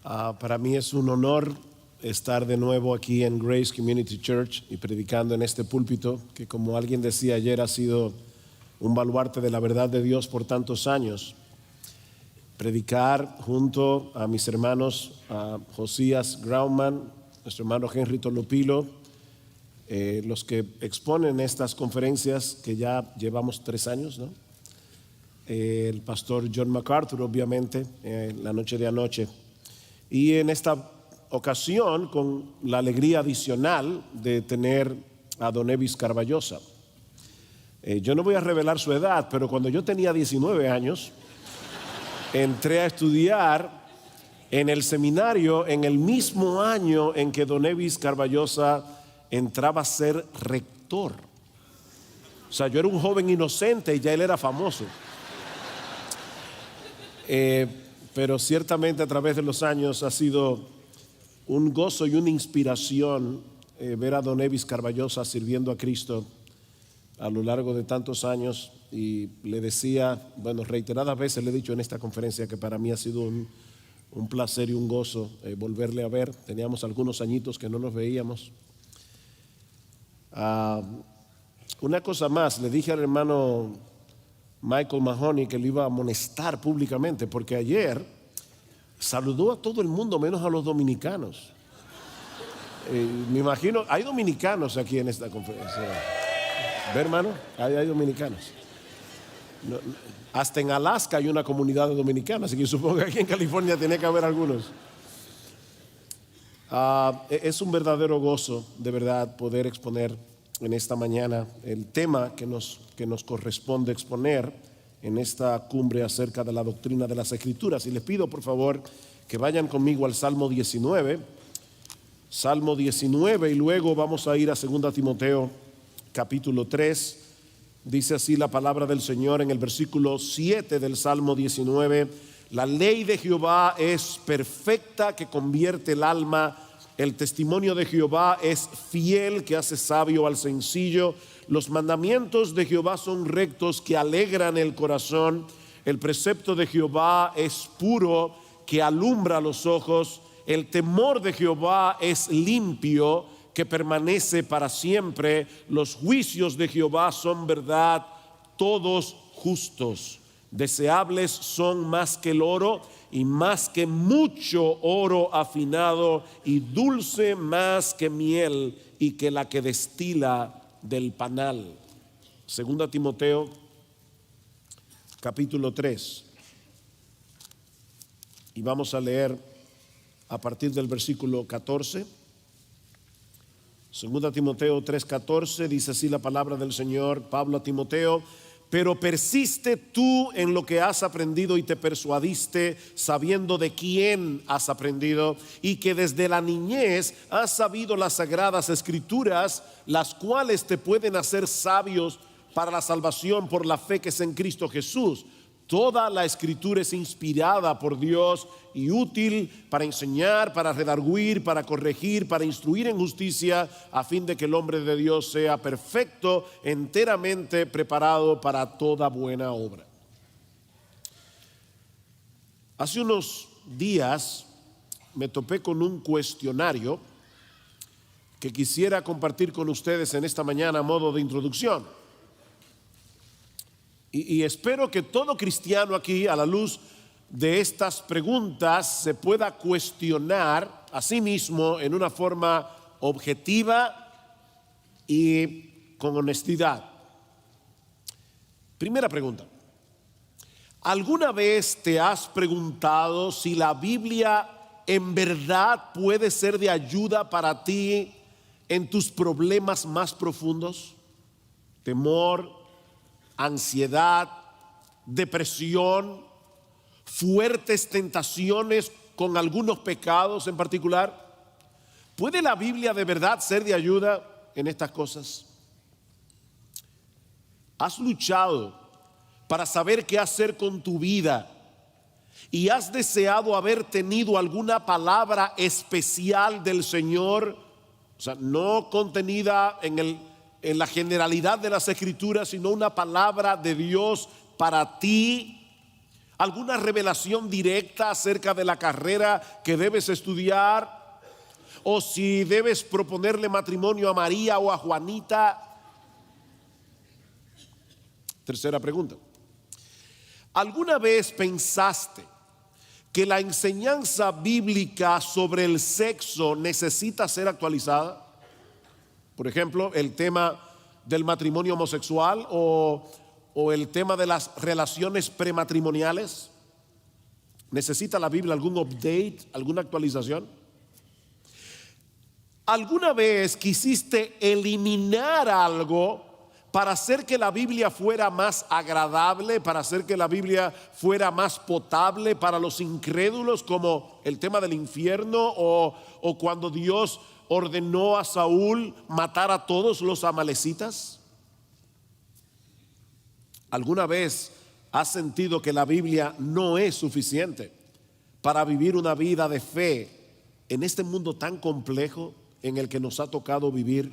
Para mí es un honor estar de nuevo aquí en Grace Community Church y predicando en este púlpito que, como alguien decía ayer, ha sido un baluarte de la verdad de Dios por tantos años. Predicar junto a mis hermanos Josías Grauman, nuestro hermano Henry Tolopilo, los que exponen estas conferencias que ya llevamos 3 años, ¿no? El pastor John MacArthur, obviamente, la noche de anoche. Y en esta ocasión, con la alegría adicional de tener a Don Evis Carballosa. Yo no voy a revelar su edad, pero cuando yo tenía 19 años, entré a estudiar en el seminario en el mismo año en que Don Evis Carballosa entraba a ser rector. O sea, yo era un joven inocente y ya él era famoso. Pero ciertamente a través de los años ha sido un gozo y una inspiración ver a Don Evis Carballosa sirviendo a Cristo a lo largo de tantos años. Y le decía, bueno, reiteradas veces le he dicho en esta conferencia que para mí ha sido un placer y un gozo volverle a ver. Teníamos algunos añitos que no nos veíamos. Una cosa más, le dije al hermano Michael Mahoney que le iba a amonestar públicamente, porque ayer saludó a todo el mundo menos a los dominicanos. Me imagino, hay dominicanos aquí en esta conferencia. ¿Ve, hermano? Hay dominicanos. No, hasta en Alaska hay una comunidad de dominicanos, así que supongo que aquí en California tiene que haber algunos. Es un verdadero gozo, de verdad, poder exponer en esta mañana el tema que nos corresponde exponer en esta cumbre acerca de la doctrina de las Escrituras. Y les pido por favor que vayan conmigo al Salmo 19, y luego vamos a ir a 2 Timoteo capítulo 3. Dice así la palabra del Señor en el versículo 7 del Salmo 19: la ley de Jehová es perfecta, que convierte el alma. El testimonio de Jehová es fiel, que hace sabio al sencillo. Los mandamientos de Jehová son rectos, que alegran el corazón. El precepto de Jehová es puro, que alumbra los ojos. El temor de Jehová es limpio, que permanece para siempre. Los juicios de Jehová son verdad, todos justos. Deseables son más que el oro, y más que mucho oro afinado, y dulce más que miel, y que la que destila del panal. 2 Timoteo capítulo 3, y vamos a leer a partir del versículo 14. 2 Timoteo 3:14 dice así la palabra del Señor. Pablo a Timoteo: pero persiste tú en lo que has aprendido y te persuadiste, sabiendo de quién has aprendido, y que desde la niñez has sabido las sagradas escrituras, las cuales te pueden hacer sabios para la salvación por la fe que es en Cristo Jesús. Toda la escritura es inspirada por Dios y útil para enseñar, para redarguir, para corregir, para instruir en justicia, a fin de que el hombre de Dios sea perfecto, enteramente preparado para toda buena obra. Hace unos días me topé con un cuestionario que quisiera compartir con ustedes en esta mañana a modo de introducción. Y espero que todo cristiano aquí, a la luz de estas preguntas, se pueda cuestionar a sí mismo en una forma objetiva y con honestidad. Primera pregunta: ¿alguna vez te has preguntado si la Biblia en verdad puede ser de ayuda para ti en tus problemas más profundos? Temor, ansiedad, depresión, fuertes tentaciones con algunos pecados en particular. ¿Puede la Biblia de verdad ser de ayuda en estas cosas? ¿Has luchado para saber qué hacer con tu vida y has deseado haber tenido alguna palabra especial del Señor? O sea, no contenida en la generalidad de las Escrituras, sino una palabra de Dios para ti. alguna revelación directa acerca de la carrera que debes estudiar, o si debes proponerle matrimonio a María o a Juanita. Tercera pregunta: ¿alguna vez pensaste que la enseñanza bíblica sobre el sexo necesita ser actualizada? Por ejemplo, el tema del matrimonio homosexual o el tema de las relaciones prematrimoniales. ¿Necesita la Biblia algún update, alguna actualización? ¿Alguna vez quisiste eliminar algo para hacer que la Biblia fuera más agradable, para hacer que la Biblia fuera más potable para los incrédulos, como el tema del infierno o cuando Dios ordenó a Saúl matar a todos los amalecitas? ¿Alguna vez has sentido que la Biblia no es suficiente para vivir una vida de fe en este mundo tan complejo en el que nos ha tocado vivir?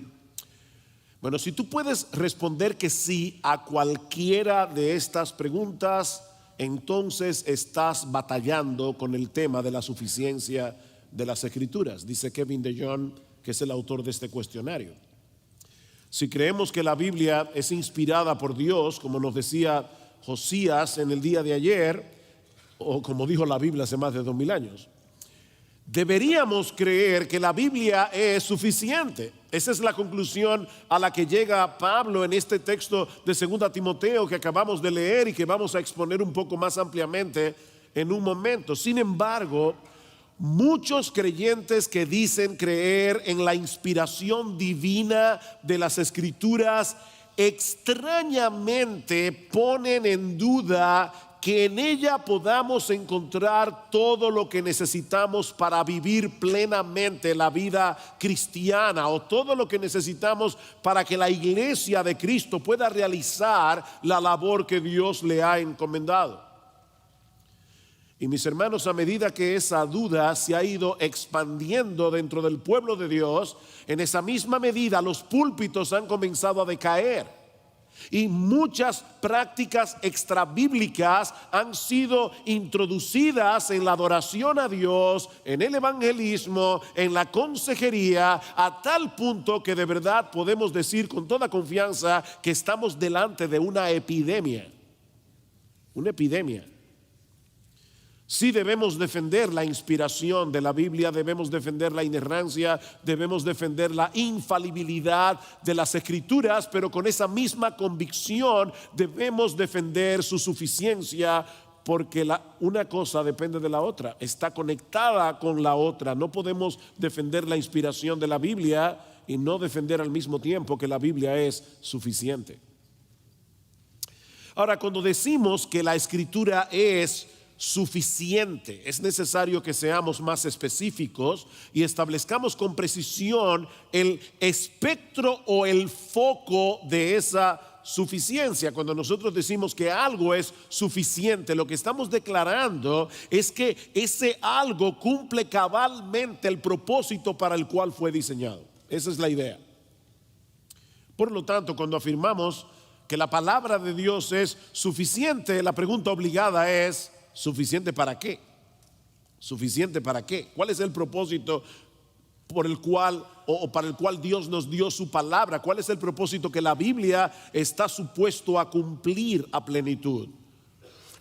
Bueno, si tú puedes responder que sí a cualquiera de estas preguntas, entonces estás batallando con el tema de la suficiencia de las Escrituras, dice Kevin DeYoung, que es el autor de este cuestionario. Si creemos que la Biblia es inspirada por Dios, como nos decía Josías en el día de ayer, o como dijo la Biblia hace más de 2000 años, deberíamos creer que la Biblia es suficiente. Esa es la conclusión a la que llega Pablo en este texto de 2 Timoteo que acabamos de leer y que vamos a exponer un poco más ampliamente en un momento. Sin embargo, muchos creyentes que dicen creer en la inspiración divina de las Escrituras extrañamente ponen en duda que en ella podamos encontrar todo lo que necesitamos para vivir plenamente la vida cristiana, o todo lo que necesitamos para que la iglesia de Cristo pueda realizar la labor que Dios le ha encomendado. Y mis hermanos, a medida que esa duda se ha ido expandiendo dentro del pueblo de Dios, en esa misma medida los púlpitos han comenzado a decaer. Y muchas prácticas extrabíblicas han sido introducidas en la adoración a Dios, en el evangelismo, en la consejería, a tal punto que de verdad podemos decir con toda confianza que estamos delante de una epidemia. Una epidemia. Sí debemos defender la inspiración de la Biblia, debemos defender la inerrancia, debemos defender la infalibilidad de las Escrituras, pero con esa misma convicción debemos defender su suficiencia, porque una cosa depende de la otra, está conectada con la otra. No podemos defender la inspiración de la Biblia y no defender al mismo tiempo que la Biblia es suficiente. Ahora, cuando decimos que la Escritura es suficiente, es necesario que seamos más específicos y establezcamos con precisión el espectro o el foco de esa suficiencia. Cuando nosotros decimos que algo es suficiente, lo que estamos declarando es que ese algo cumple cabalmente el propósito para el cual fue diseñado. Esa es la idea. Por lo tanto, cuando afirmamos que la palabra de Dios es suficiente, la pregunta obligada es: ¿suficiente para qué? ¿Suficiente para qué? ¿Cuál es el propósito por el cual o para el cual Dios nos dio su palabra? ¿Cuál es el propósito que la Biblia está supuesto a cumplir a plenitud?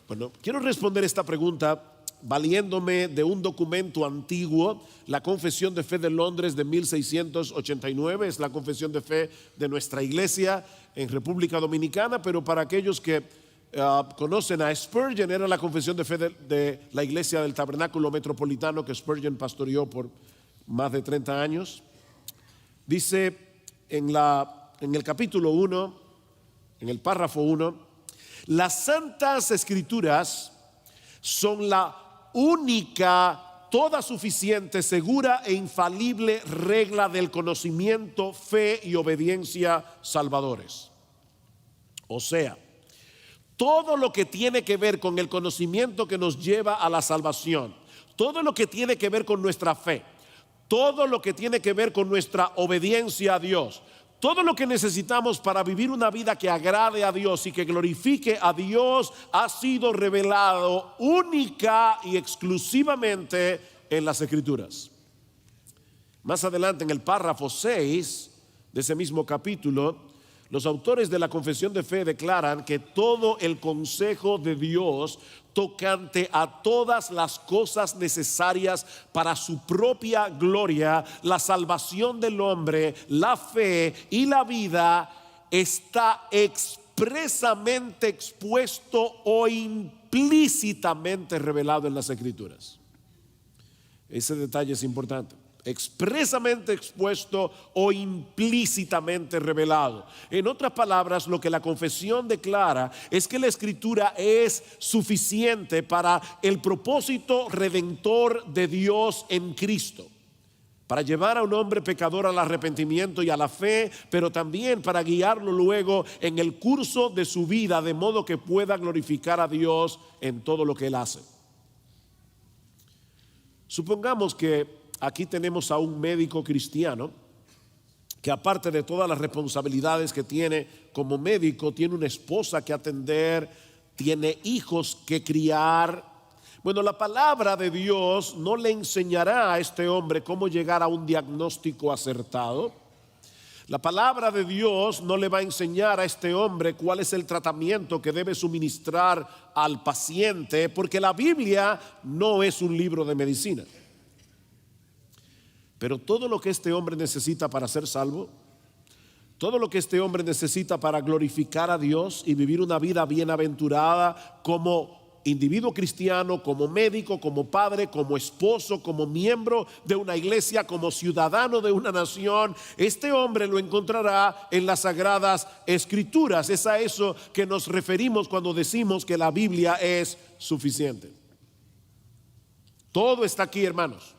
Bueno, quiero responder esta pregunta valiéndome de un documento antiguo, la Confesión de Fe de Londres de 1689, es la confesión de fe de nuestra iglesia en República Dominicana, pero para aquellos que conocen a Spurgeon, era la confesión de fe de la iglesia del Tabernáculo Metropolitano que Spurgeon pastoreó por más de 30 años. Dice en el capítulo 1, en el párrafo 1, las Santas Escrituras son la única, toda suficiente, segura e infalible regla del conocimiento, fe y obediencia salvadores. O sea, todo lo que tiene que ver con el conocimiento que nos lleva a la salvación, todo lo que tiene que ver con nuestra fe, todo lo que tiene que ver con nuestra obediencia a Dios, Todo lo que necesitamos para vivir una vida que agrade a Dios y que glorifique a Dios ha sido revelado única y exclusivamente en las Escrituras. Más adelante, en el párrafo 6 de ese mismo capítulo, los autores de la Confesión de Fe declaran que todo el consejo de Dios tocante a todas las cosas necesarias para su propia gloria, la salvación del hombre, la fe y la vida, está expresamente expuesto o implícitamente revelado en las Escrituras. Ese detalle es importante. Expresamente expuesto o implícitamente revelado. En otras palabras, lo que la confesión declara es que la Escritura es suficiente para el propósito redentor de Dios en Cristo, para llevar a un hombre pecador al arrepentimiento y a la fe, pero también para guiarlo luego en el curso de su vida, de modo que pueda glorificar a Dios en todo lo que él hace. Supongamos que aquí tenemos a un médico cristiano que, aparte de todas las responsabilidades que tiene como médico, tiene una esposa que atender, tiene hijos que criar. Bueno, la palabra de Dios no le enseñará a este hombre cómo llegar a un diagnóstico acertado. La palabra de Dios no le va a enseñar a este hombre cuál es el tratamiento que debe suministrar al paciente, porque la Biblia no es un libro de medicina. Pero todo lo que este hombre necesita para ser salvo, todo lo que este hombre necesita para glorificar a Dios y vivir una vida bienaventurada como individuo cristiano, como médico, como padre, como esposo, como miembro de una iglesia, como ciudadano de una nación, este hombre lo encontrará en las Sagradas Escrituras. Es a eso que nos referimos cuando decimos que la Biblia es suficiente. Todo está aquí, hermanos,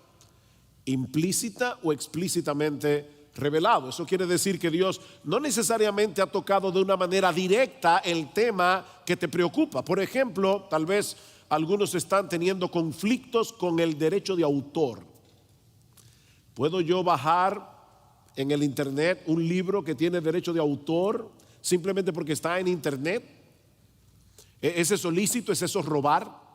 implícita o explícitamente revelado. Eso quiere decir que Dios no necesariamente ha tocado de una manera directa el tema que te preocupa. Por ejemplo, tal vez algunos están teniendo conflictos con el derecho de autor. ¿Puedo yo bajar en el internet un libro que tiene derecho de autor simplemente porque está en internet? ¿Es eso lícito? ¿Es eso robar?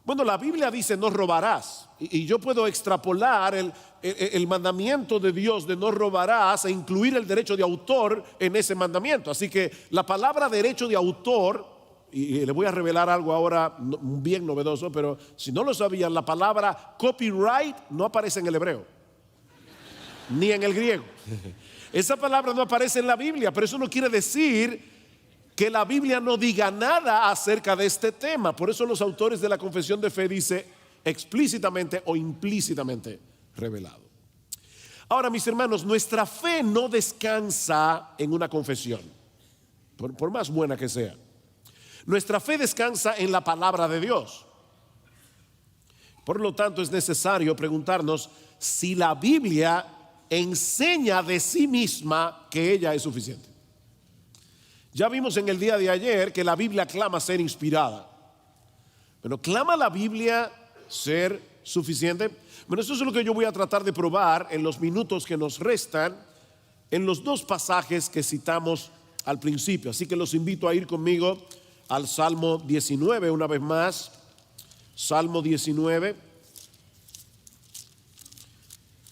Bueno, la Biblia dice no robarás, y yo puedo extrapolar el mandamiento de Dios de no robarás e incluir el derecho de autor en ese mandamiento. Así que la palabra derecho de autor, y le voy a revelar algo ahora bien novedoso, pero si no lo sabían, la palabra copyright no aparece en el hebreo ni en el griego. Esa palabra no aparece en la Biblia, pero eso no quiere decir que la Biblia no diga nada acerca de este tema. Por eso los autores de la Confesión de Fe dice explícitamente o implícitamente revelado. Ahora, mis hermanos, nuestra fe no descansa en una confesión, por más buena que sea. Nuestra fe descansa en la palabra de Dios. Por lo tanto, es necesario preguntarnos si la Biblia enseña de sí misma que ella es suficiente. Ya vimos en el día de ayer que la Biblia clama ser inspirada. Pero ¿clama la Biblia ser suficiente? Bueno, eso es lo que yo voy a tratar de probar en los minutos que nos restan en los dos pasajes que citamos al principio. Así que los invito a ir conmigo al Salmo 19 una vez más. Salmo 19.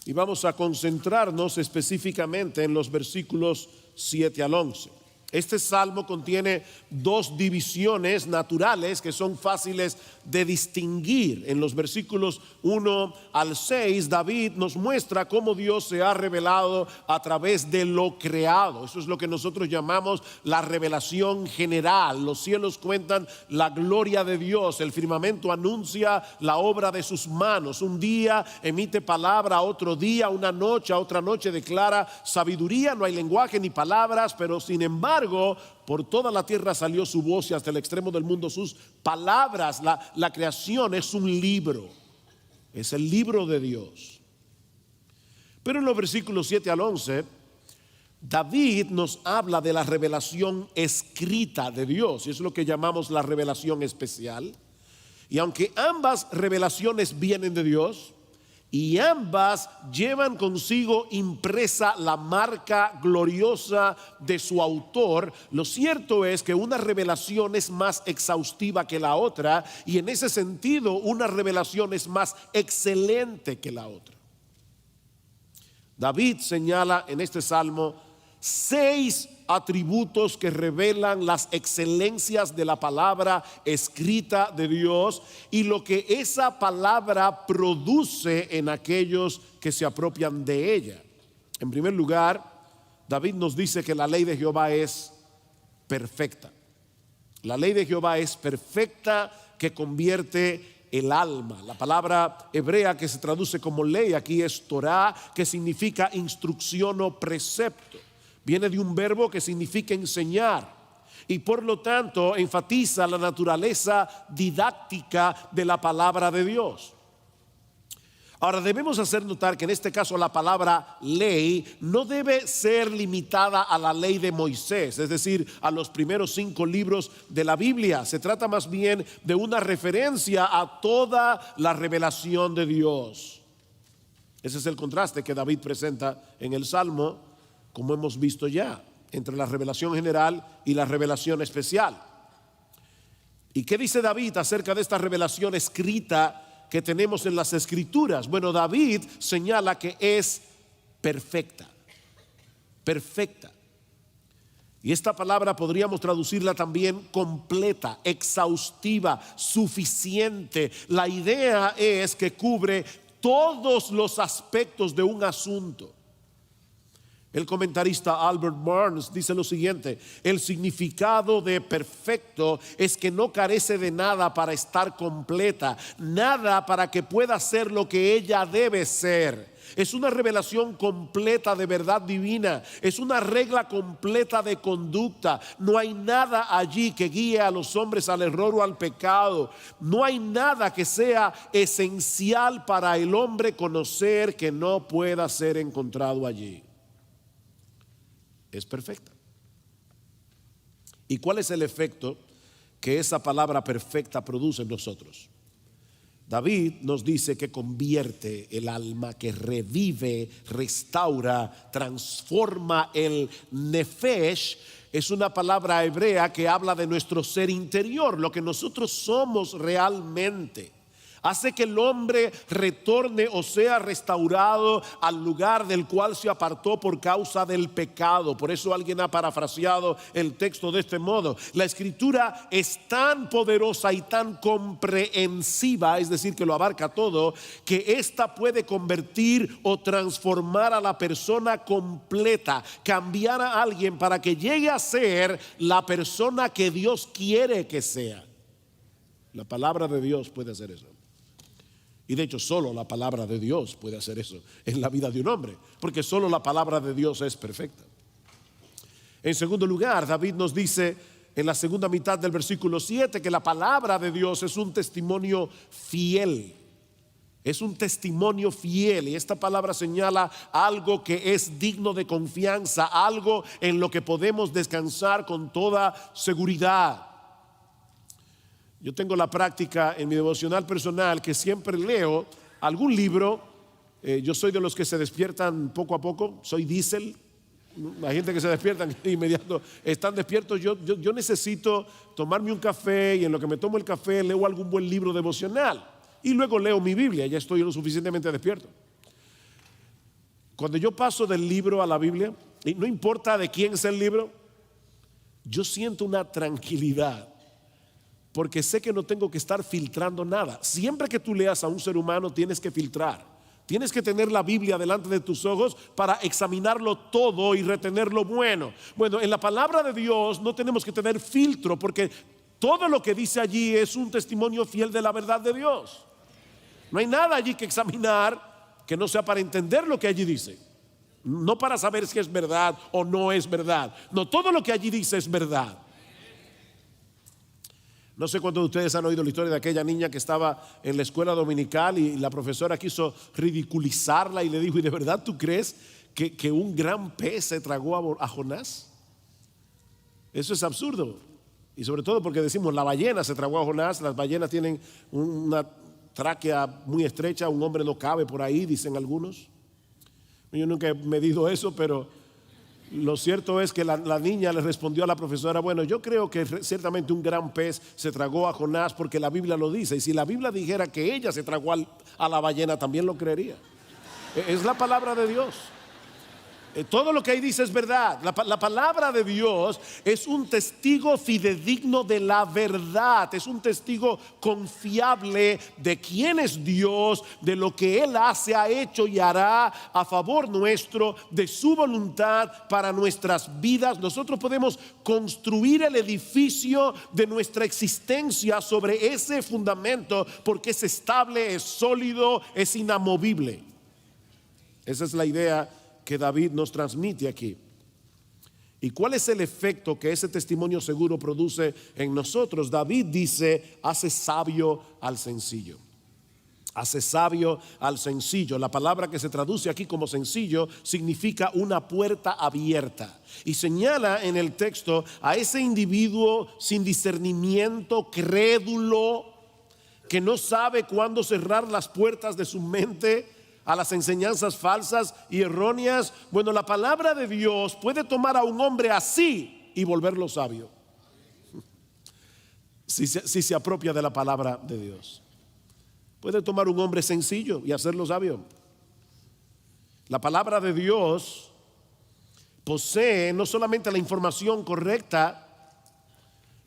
Y vamos a concentrarnos específicamente en los versículos 7 al 11. Este salmo contiene dos divisiones naturales que son fáciles de distinguir. En los versículos 1 al 6, David nos muestra cómo Dios se ha revelado a través de lo creado. Eso es lo que nosotros llamamos la revelación general. Los cielos cuentan la gloria de Dios, el firmamento anuncia la obra de sus manos. Un día emite palabra, otro día, una noche, a otra noche declara sabiduría. No hay lenguaje ni palabras, pero sin embargo, por toda la tierra salió su voz y hasta el extremo del mundo sus palabras. La creación es un libro, es el libro de Dios. Pero en los versículos 7 al 11, David nos habla de la revelación escrita de Dios, y es lo que llamamos la revelación especial. Y aunque ambas revelaciones vienen de Dios, y ambas llevan consigo impresa la marca gloriosa de su autor. Lo cierto es que una revelación es más exhaustiva que la otra, y en ese sentido una revelación es más excelente que la otra. David señala en este salmo 6 atributos que revelan las excelencias de la palabra escrita de Dios y lo que esa palabra produce en aquellos que se apropian de ella. En primer lugar, David nos dice que la ley de Jehová es perfecta. La ley de Jehová es perfecta, que convierte el alma. La palabra hebrea que se traduce como ley aquí es Torah, que significa instrucción o precepto. Viene de un verbo que significa enseñar, y por lo tanto enfatiza la naturaleza didáctica de la palabra de Dios. Ahora, debemos hacer notar que en este caso la palabra ley no debe ser limitada a la ley de Moisés, es decir, a los primeros 5 libros de la Biblia. Se trata más bien de una referencia a toda la revelación de Dios. Ese es el contraste que David presenta en el Salmo, como hemos visto ya, entre la revelación general y la revelación especial. ¿Y qué dice David acerca de esta revelación escrita que tenemos en las Escrituras? Bueno, David señala que es perfecta, perfecta. Y esta palabra podríamos traducirla también completa, exhaustiva, suficiente. La idea es que cubre todos los aspectos de un asunto. El comentarista Albert Barnes dice lo siguiente: el significado de perfecto es que no carece de nada para estar completa, nada para que pueda ser lo que ella debe ser. Es una revelación completa de verdad divina, es una regla completa de conducta. No hay nada allí que guíe a los hombres al error o al pecado. No hay nada que sea esencial para el hombre conocer que no pueda ser encontrado allí. Es perfecta. ¿Y cuál es el efecto que esa palabra perfecta produce en nosotros? David nos dice que convierte el alma, que revive, restaura, transforma. El nefesh es una palabra hebrea que habla de nuestro ser interior, lo que nosotros somos realmente. Hace que el hombre retorne o sea restaurado al lugar del cual se apartó por causa del pecado. Por eso alguien ha parafraseado el texto de este modo: la escritura es tan poderosa y tan comprensiva, es decir, que lo abarca todo, que ésta puede convertir o transformar a la persona completa, cambiar a alguien para que llegue a ser la persona que Dios quiere que sea. La palabra de Dios puede hacer eso. Y de hecho solo la palabra de Dios puede hacer eso en la vida de un hombre, porque solo la palabra de Dios es perfecta. En segundo lugar, David nos dice en la segunda mitad del versículo 7 que la palabra de Dios es un testimonio fiel. Es un testimonio fiel, y esta palabra señala algo que es digno de confianza, algo en lo que podemos descansar con toda seguridad. Yo tengo la práctica en mi devocional personal que siempre leo algún libro. Yo soy de los que se despiertan poco a poco, soy diésel. Hay gente que se despiertan inmediato, están despiertos. Yo necesito tomarme un café, y en lo que me tomo el café leo algún buen libro devocional y luego leo mi Biblia. Ya estoy lo suficientemente despierto. Cuando yo paso del libro a la Biblia, y no importa de quién es el libro, yo siento una tranquilidad, porque sé que no tengo que estar filtrando nada. Siempre que tú leas a un ser humano tienes que filtrar. Tienes que tener la Biblia delante de tus ojos para examinarlo todo y retener lo bueno. Bueno, en la palabra de Dios no tenemos que tener filtro, porque todo lo que dice allí es un testimonio fiel de la verdad de Dios. No hay nada allí que examinar que no sea para entender lo que allí dice, no para saber si es verdad o no es verdad. No, todo lo que allí dice es verdad. No sé cuántos de ustedes han oído la historia de aquella niña que estaba en la escuela dominical y la profesora quiso ridiculizarla y le dijo: ¿y de verdad tú crees que un gran pez se tragó a Jonás? Eso es absurdo. Y sobre todo porque decimos la ballena se tragó a Jonás. Las ballenas tienen una tráquea muy estrecha, un hombre no cabe por ahí, dicen algunos. Yo nunca he medido eso, pero lo cierto es que la niña le respondió a la profesora: bueno, yo creo que ciertamente un gran pez se tragó a Jonás porque la Biblia lo dice, y si la Biblia dijera que ella se tragó a la ballena, también lo creería. Es la palabra de Dios. Todo lo que ahí dice es verdad. La palabra de Dios es un testigo fidedigno de la verdad. Es un testigo confiable de quién es Dios, de lo que Él hace, ha hecho y hará a favor nuestro, de su voluntad para nuestras vidas. Nosotros podemos construir el edificio de nuestra existencia sobre ese fundamento, porque es estable, es sólido, es inamovible. Esa es la idea que David nos transmite aquí. ¿Y cuál es el efecto que ese testimonio seguro produce en nosotros? David dice: hace sabio al sencillo. Hace sabio al sencillo. La palabra que se traduce aquí como sencillo significa una puerta abierta, y señala en el texto a ese individuo sin discernimiento, crédulo, que no sabe cuándo cerrar las puertas de su mente a las enseñanzas falsas y erróneas. Bueno, la palabra de Dios puede tomar a un hombre así y volverlo sabio, si se apropia de la palabra de Dios. Puede tomar un hombre sencillo y hacerlo sabio. La palabra de Dios posee no solamente la información correcta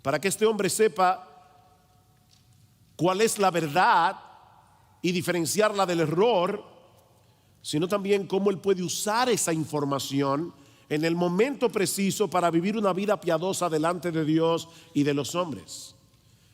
para que este hombre sepa cuál es la verdad y diferenciarla del error, sino también cómo él puede usar esa información en el momento preciso para vivir una vida piadosa delante de Dios y de los hombres.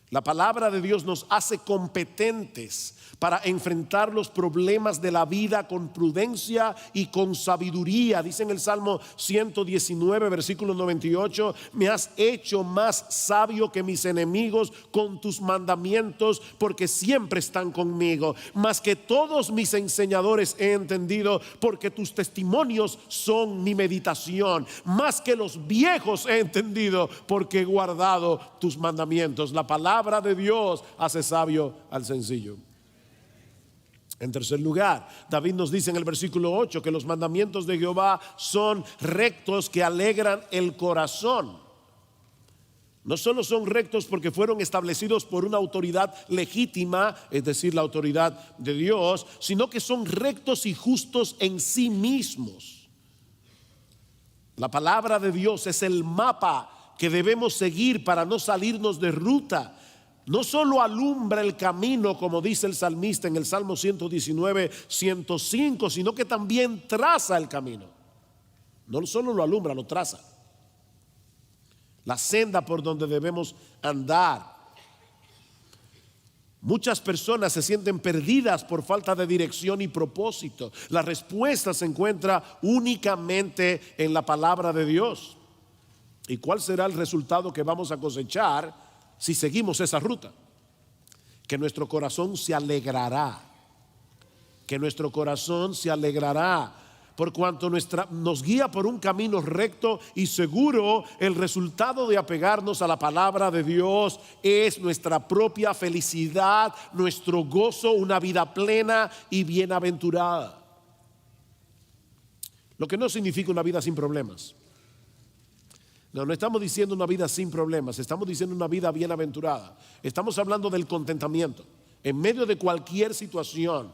La palabra de Dios nos hace competentes para enfrentar los problemas de la vida con prudencia y con sabiduría. Dice en el Salmo 119, versículo 98: me has hecho más sabio que mis enemigos con tus mandamientos, porque siempre están conmigo. Más que todos mis enseñadores he entendido, porque tus testimonios son mi meditación. Más que los viejos he entendido, porque he guardado tus mandamientos. La palabra de Dios hace sabio al sencillo. En tercer lugar, David nos dice en el versículo 8 que los mandamientos de Jehová son rectos, que alegran el corazón. No solo son rectos porque fueron establecidos por una autoridad legítima, es decir, la autoridad de Dios, sino que son rectos y justos en sí mismos. La palabra de Dios es el mapa que debemos seguir para no salirnos de ruta. No solo alumbra el camino, como dice el salmista en el Salmo 119, 105, sino que también traza el camino. No solo lo alumbra, lo traza. La senda por donde debemos andar. Muchas personas se sienten perdidas por falta de dirección y propósito. La respuesta se encuentra únicamente en la palabra de Dios. ¿Y cuál será el resultado que vamos a cosechar si seguimos esa ruta? Que nuestro corazón se alegrará. Que nuestro corazón se alegrará. Por cuanto nos guía por un camino recto y seguro. El resultado de apegarnos a la palabra de Dios es nuestra propia felicidad, nuestro gozo, una vida plena y bienaventurada. Lo que no significa una vida sin problemas. No estamos diciendo una vida sin problemas, estamos diciendo una vida bienaventurada. Estamos hablando del contentamiento en medio de cualquier situación.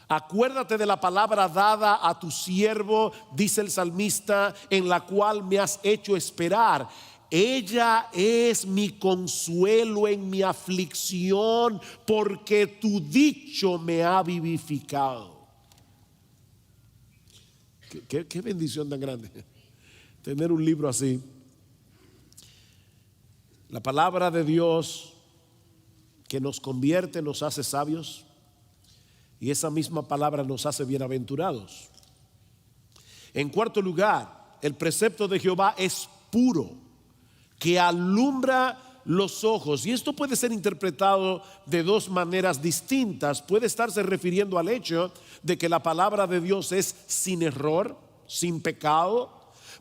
Acuérdate de la palabra dada a tu siervo, dice el salmista, en la cual me has hecho esperar. Ella es mi consuelo en mi aflicción, porque tu dicho me ha vivificado. Qué bendición tan grande tener un libro así. La palabra de Dios que nos convierte, nos hace sabios, y esa misma palabra nos hace bienaventurados. En cuarto lugar, el precepto de Jehová es puro, que alumbra los ojos. Y esto puede ser interpretado de dos maneras distintas. Puede estarse refiriendo al hecho de que la palabra de Dios es sin error, sin pecado.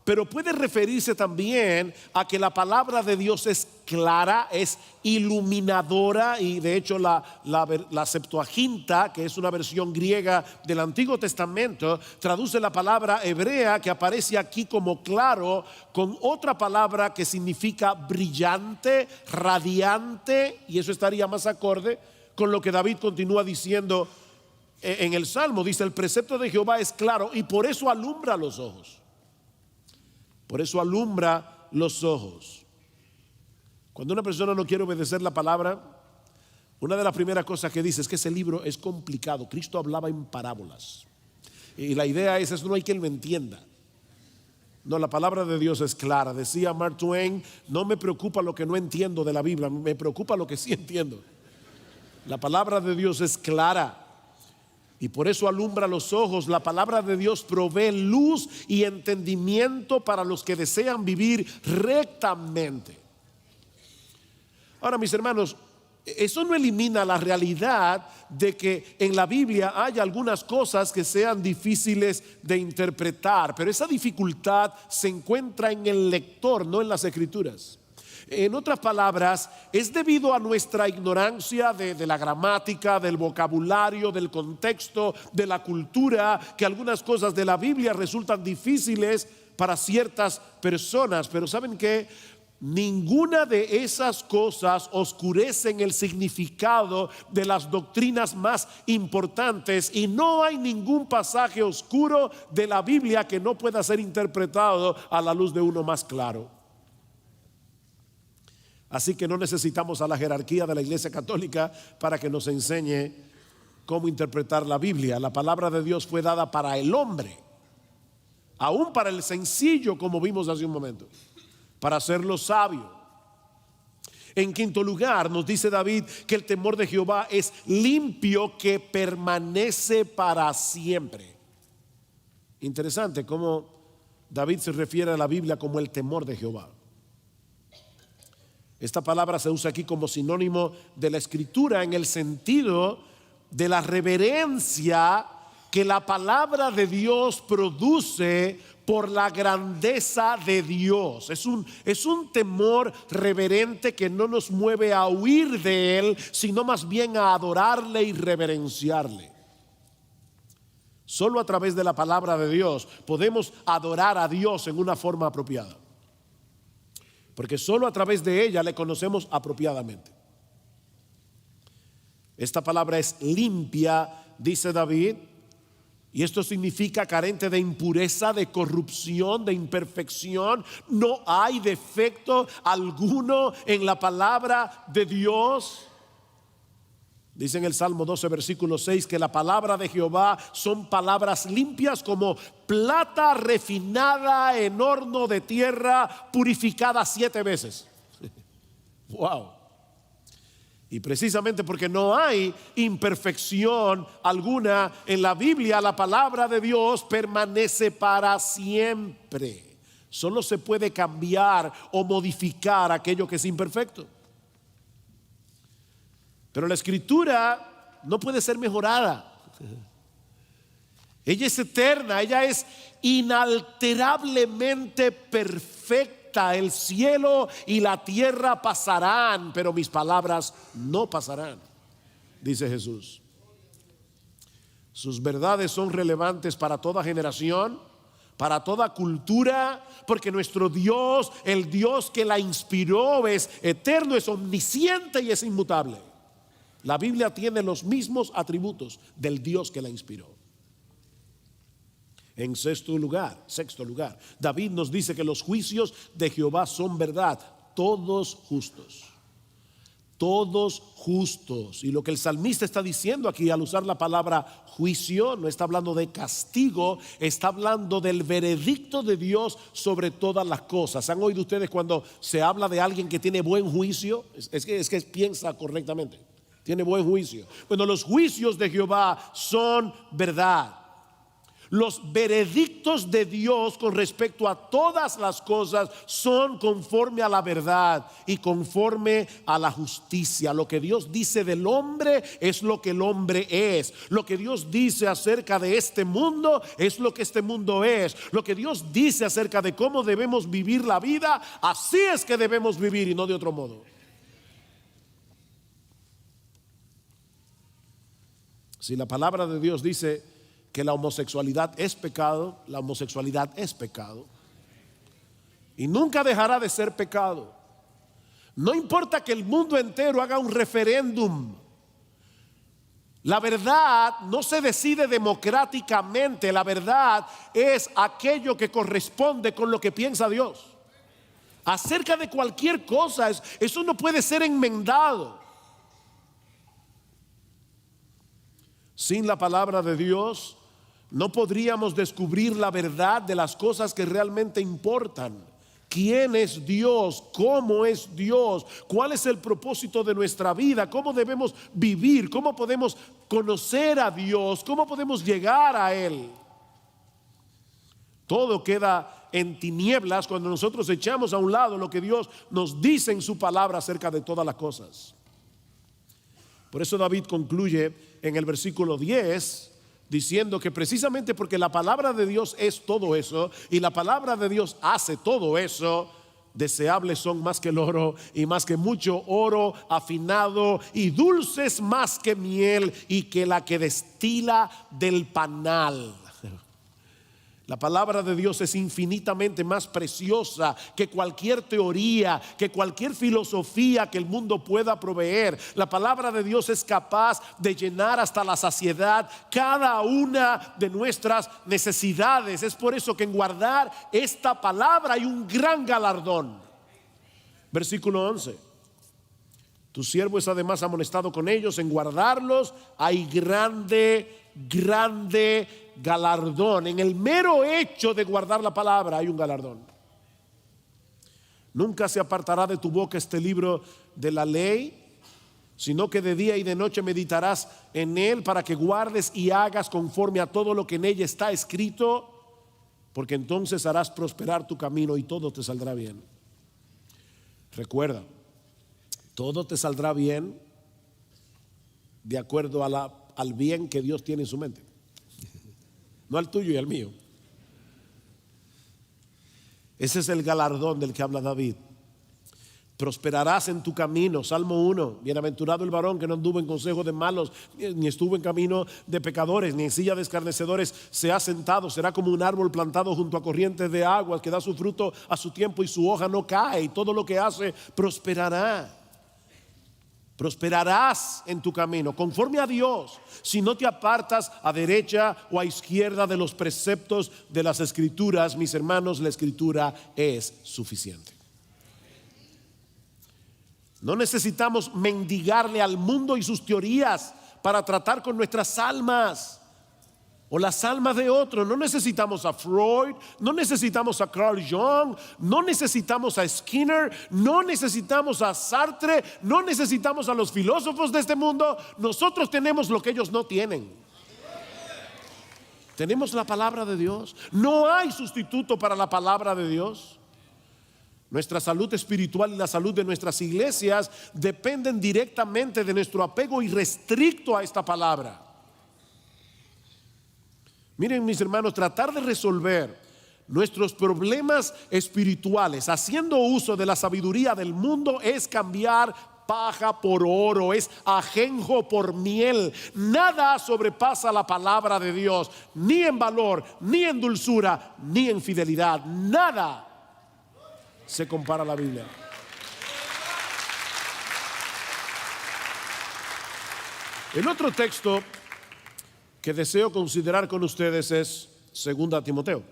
Pero puede referirse también a que la palabra de Dios es clara, es iluminadora, y de hecho la Septuaginta, que es una versión griega del Antiguo Testamento, traduce la palabra hebrea que aparece aquí como claro con otra palabra que significa brillante, radiante, y eso estaría más acorde con lo que David continúa diciendo en el Salmo. Dice: el precepto de Jehová es claro y por eso alumbra los ojos. Por eso alumbra los ojos. Cuando una persona no quiere obedecer la palabra, una de las primeras cosas que dice es que ese libro es complicado. Cristo hablaba en parábolas. Y la idea es: eso no hay quien lo entienda. No, la palabra de Dios es clara. Decía Mark Twain: no me preocupa lo que no entiendo de la Biblia, me preocupa lo que sí entiendo. La palabra de Dios es clara y por eso alumbra los ojos. La palabra de Dios provee luz y entendimiento para los que desean vivir rectamente. Ahora, mis hermanos, eso no elimina la realidad de que en la Biblia hay algunas cosas que sean difíciles de interpretar, pero esa dificultad se encuentra en el lector, no en las Escrituras. En otras palabras, es debido a nuestra ignorancia de la gramática, del vocabulario, del contexto, de la cultura, que algunas cosas de la Biblia resultan difíciles para ciertas personas. Pero ¿saben qué? Ninguna de esas cosas oscurecen el significado de las doctrinas más importantes, y no hay ningún pasaje oscuro de la Biblia que no pueda ser interpretado a la luz de uno más claro. Así que no necesitamos a la jerarquía de la Iglesia Católica para que nos enseñe cómo interpretar la Biblia. La palabra de Dios fue dada para el hombre, aún para el sencillo, como vimos hace un momento, para hacerlo sabio. En quinto lugar, nos dice David que el temor de Jehová es limpio, que permanece para siempre. Interesante cómo David se refiere a la Biblia como el temor de Jehová. Esta palabra se usa aquí como sinónimo de la Escritura en el sentido de la reverencia que la palabra de Dios produce por la grandeza de Dios. Es un temor reverente que no nos mueve a huir de Él, sino más bien a adorarle y reverenciarle. Solo a través de la palabra de Dios podemos adorar a Dios en una forma apropiada, porque solo a través de ella le conocemos apropiadamente. Esta palabra es limpia, dice David, y esto significa carente de impureza, de corrupción, de imperfección. No hay defecto alguno en la palabra de Dios. Dice en el Salmo 12, versículo 6, que la palabra de Jehová son palabras limpias como plata refinada en horno de tierra, purificada 7 veces. Wow. Y precisamente porque no hay imperfección alguna en la Biblia, la palabra de Dios permanece para siempre. Solo se puede cambiar o modificar aquello que es imperfecto. Pero la Escritura no puede ser mejorada. Ella es eterna, ella es inalterablemente perfecta. El cielo y la tierra pasarán, pero mis palabras no pasarán, dice Jesús. Sus verdades son relevantes para toda generación, para toda cultura, porque nuestro Dios, el Dios que la inspiró, es eterno, es omnisciente y es inmutable. La Biblia tiene los mismos atributos del Dios que la inspiró. En sexto lugar, David nos dice que los juicios de Jehová son verdad, todos justos. Todos justos. Y lo que el salmista está diciendo aquí al usar la palabra juicio, no está hablando de castigo, está hablando del veredicto de Dios sobre todas las cosas. ¿Han oído ustedes cuando se habla de alguien que tiene buen juicio? Es que piensa correctamente, tiene buen juicio. Bueno, los juicios de Jehová son verdad. Los veredictos de Dios con respecto a todas las cosas son conforme a la verdad y conforme a la justicia. Lo que Dios dice del hombre es lo que el hombre es. Lo que Dios dice acerca de este mundo es lo que este mundo es. Lo que Dios dice acerca de cómo debemos vivir la vida, así es que debemos vivir y no de otro modo. Si la palabra de Dios dice que la homosexualidad es pecado, la homosexualidad es pecado. Y nunca dejará de ser pecado. No importa que el mundo entero haga un referéndum. La verdad no se decide democráticamente. La verdad es aquello que corresponde con lo que piensa Dios. Acerca de cualquier cosa, eso no puede ser enmendado. Sin la palabra de Dios no podríamos descubrir la verdad de las cosas que realmente importan. ¿Quién es Dios? ¿Cómo es Dios? ¿Cuál es el propósito de nuestra vida? ¿Cómo debemos vivir? ¿Cómo podemos conocer a Dios? ¿Cómo podemos llegar a Él? Todo queda en tinieblas cuando nosotros echamos a un lado lo que Dios nos dice en su palabra acerca de todas las cosas. Por eso David concluye en el versículo 10 diciendo que precisamente porque la palabra de Dios es todo eso y la palabra de Dios hace todo eso, deseables son más que el oro y más que mucho oro afinado y dulces más que miel y que la que destila del panal. La palabra de Dios es infinitamente más preciosa que cualquier teoría, que cualquier filosofía que el mundo pueda proveer. La palabra de Dios es capaz de llenar hasta la saciedad cada una de nuestras necesidades. Es por eso que en guardar esta palabra hay un gran galardón. Versículo 11. Tu siervo es además amonestado con ellos, en guardarlos hay grande galardón. En el mero hecho de guardar la palabra hay un galardón. Nunca se apartará de tu boca este libro de la ley, sino que de día y de noche meditarás en él para que guardes y hagas conforme a todo lo que en ella está escrito, porque entonces harás prosperar tu camino y todo te saldrá bien. Recuerda, todo te saldrá bien de acuerdo al bien que Dios tiene en su mente, no al tuyo y al mío. Ese es el galardón del que habla David. Prosperarás en tu camino. Salmo 1. Bienaventurado el varón que no anduvo en consejo de malos, ni estuvo en camino de pecadores, ni en silla de escarnecedores se ha sentado. Será como un árbol plantado junto a corrientes de aguas, que da su fruto a su tiempo y su hoja no cae, y todo lo que hace prosperará. Prosperarás en tu camino conforme a Dios, si no te apartas a derecha o a izquierda de los preceptos de las Escrituras. Mis hermanos, la Escritura es suficiente. No necesitamos mendigarle al mundo y sus teorías para tratar con nuestras almas o las almas de otros. No necesitamos a Freud, no necesitamos a Carl Jung, no necesitamos a Skinner, no necesitamos a Sartre, no necesitamos a los filósofos de este mundo. Nosotros tenemos lo que ellos no tienen. Tenemos la palabra de Dios. No hay sustituto para la palabra de Dios. Nuestra salud espiritual y la salud de nuestras iglesias dependen directamente de nuestro apego irrestricto a esta palabra. Miren, mis hermanos, tratar de resolver nuestros problemas espirituales haciendo uso de la sabiduría del mundo es cambiar paja por oro, es ajenjo por miel. Nada sobrepasa la palabra de Dios, ni en valor, ni en dulzura, ni en fidelidad. Nada se compara a la Biblia. El otro texto que deseo considerar con ustedes es 2 Timoteo.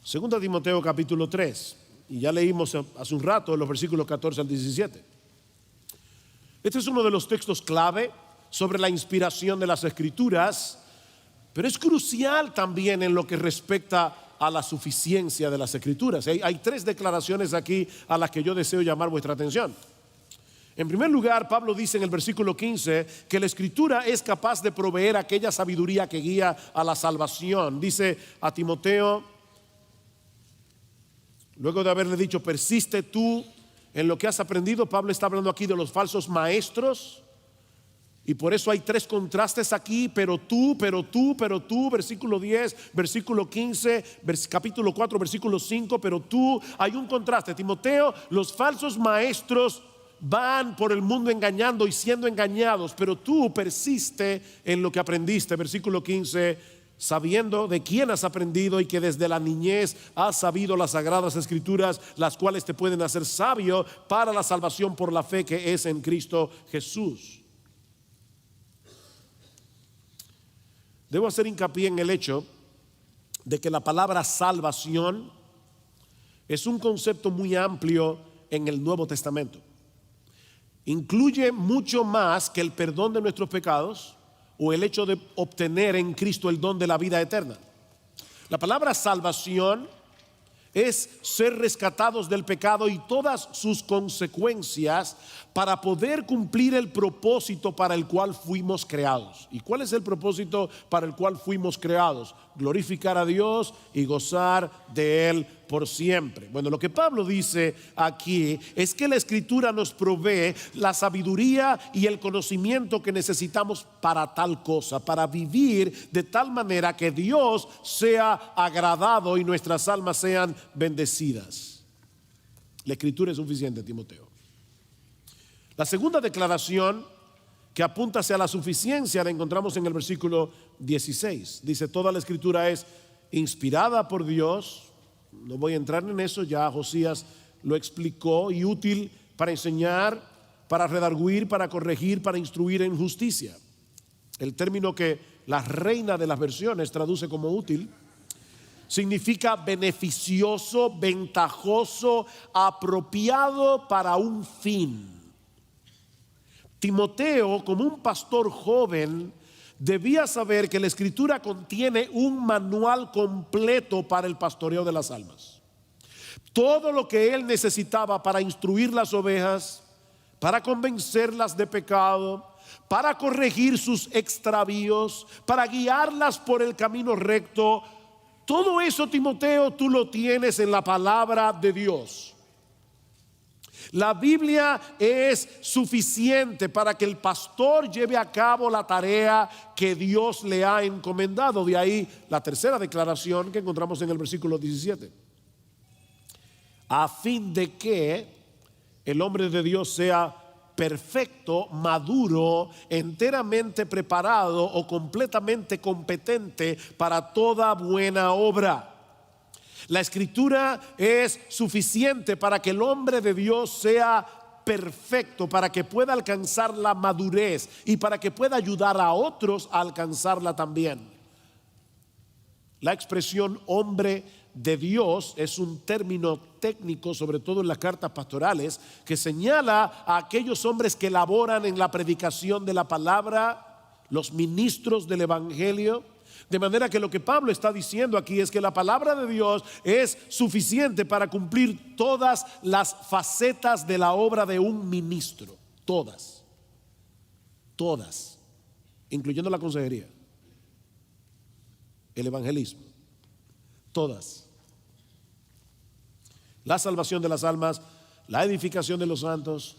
2 Timoteo capítulo 3. Y ya leímos hace un rato los versículos 14 al 17. Este es uno de los textos clave sobre la inspiración de las Escrituras, pero es crucial también en lo que respecta a la suficiencia de las Escrituras. Hay tres declaraciones aquí a las que yo deseo llamar vuestra atención. En primer lugar, Pablo dice en el versículo 15 que la Escritura es capaz de proveer aquella sabiduría que guía a la salvación. Dice a Timoteo, luego de haberle dicho, persiste tú en lo que has aprendido, Pablo está hablando aquí de los falsos maestros. Y por eso hay tres contrastes aquí, pero tú, versículo 10, versículo 15, capítulo 4, versículo 5, pero tú, hay un contraste. Timoteo, los falsos maestros van por el mundo engañando y siendo engañados, pero tú persiste en lo que aprendiste. Versículo 15, sabiendo de quién has aprendido y que desde la niñez has sabido las sagradas escrituras, las cuales te pueden hacer sabio para la salvación por la fe que es en Cristo Jesús. Debo hacer hincapié en el hecho de que la palabra salvación es un concepto muy amplio en el Nuevo Testamento. Incluye mucho más que el perdón de nuestros pecados o el hecho de obtener en Cristo el don de la vida eterna. La palabra salvación es ser rescatados del pecado y todas sus consecuencias para poder cumplir el propósito para el cual fuimos creados. ¿Y cuál es el propósito para el cual fuimos creados? Glorificar a Dios y gozar de Él por siempre. Bueno, lo que Pablo dice aquí es que la Escritura nos provee la sabiduría y el conocimiento que necesitamos para tal cosa, para vivir de tal manera que Dios sea agradado y nuestras almas sean bendecidas. La Escritura es suficiente, Timoteo. La segunda declaración que apunta hacia la suficiencia la encontramos en el versículo 16. Dice, toda la Escritura es inspirada por Dios. No voy a entrar en eso, ya Josías lo explicó, y útil para enseñar, para redarguir, para corregir, para instruir en justicia. El término que la Reina de las Versiones traduce como útil significa beneficioso, ventajoso, apropiado para un fin. Timoteo, como un pastor joven, debía saber que la Escritura contiene un manual completo para el pastoreo de las almas. Todo lo que él necesitaba para instruir las ovejas, para convencerlas de pecado, para corregir sus extravíos, para guiarlas por el camino recto, todo eso, Timoteo, tú lo tienes en la palabra de Dios. La Biblia es suficiente para que el pastor lleve a cabo la tarea que Dios le ha encomendado. De ahí la tercera declaración que encontramos en el versículo 17. A fin de que el hombre de Dios sea perfecto, maduro, enteramente preparado o completamente competente para toda buena obra. La Escritura es suficiente para que el hombre de Dios sea perfecto, para que pueda alcanzar la madurez y para que pueda ayudar a otros a alcanzarla también. La expresión hombre de Dios es un término técnico, sobre todo en las cartas pastorales, que señala a aquellos hombres que laboran en la predicación de la palabra, los ministros del evangelio. De manera que lo que Pablo está diciendo aquí es que la palabra de Dios es suficiente para cumplir todas las facetas de la obra de un ministro. Todas, incluyendo la consejería, el evangelismo, todas. La salvación de las almas, la edificación de los santos,